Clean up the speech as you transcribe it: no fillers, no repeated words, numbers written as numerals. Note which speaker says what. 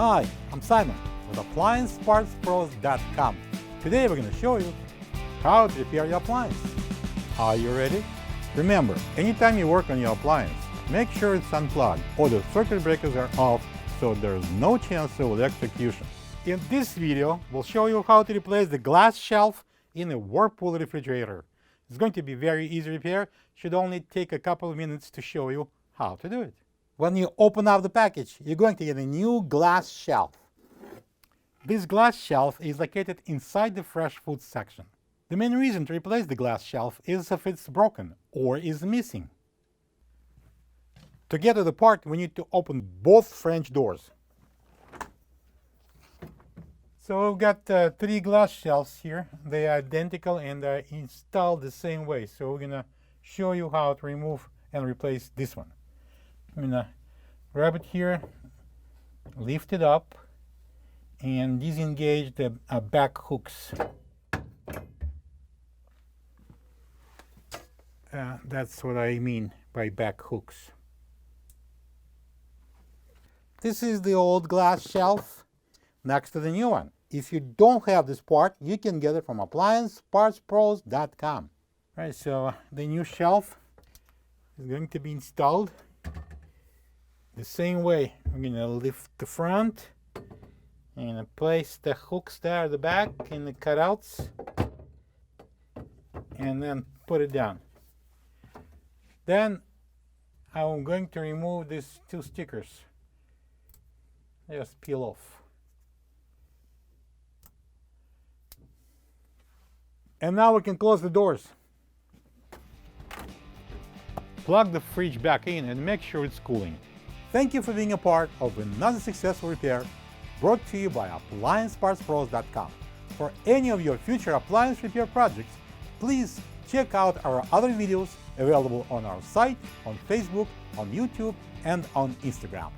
Speaker 1: Hi, I'm Simon with AppliancePartsPros.com. Today we're going to show you how to repair your appliance. Are you ready? Remember, anytime you work on your appliance, make sure it's unplugged or the circuit breakers are off so there's no chance of electrocution. In this video, we'll show you how to replace the glass shelf in a Whirlpool refrigerator. It's going to be very easy repair. Should only take a couple of minutes to show you how to do it. When you open up the package, you're going to get a new glass shelf. This glass shelf is located inside the fresh food section. The main reason to replace the glass shelf is if it's broken or is missing. To get to the part, we need to open both French doors. So we've got 3 glass shelves here. They are identical and are installed the same way. So we're gonna show you how to remove and replace this one. I'm gonna grab it here, lift it up, and disengage the back hooks. That's what I mean by back hooks. This is the old glass shelf next to the new one. If you don't have this part, you can get it from AppliancePartsPros.com. All right, so the new shelf is going to be installed the same way. I'm going to lift the front and place the hooks there at the back in the cutouts and then put it down. Then I'm going to remove these 2 stickers. Just peel off. And now we can close the doors. Plug the fridge back in and make sure it's cooling. Thank you for being a part of another successful repair brought to you by AppliancePartsPros.com. For any of your future appliance repair projects, please check out our other videos available on our site, on Facebook, on YouTube, and on Instagram.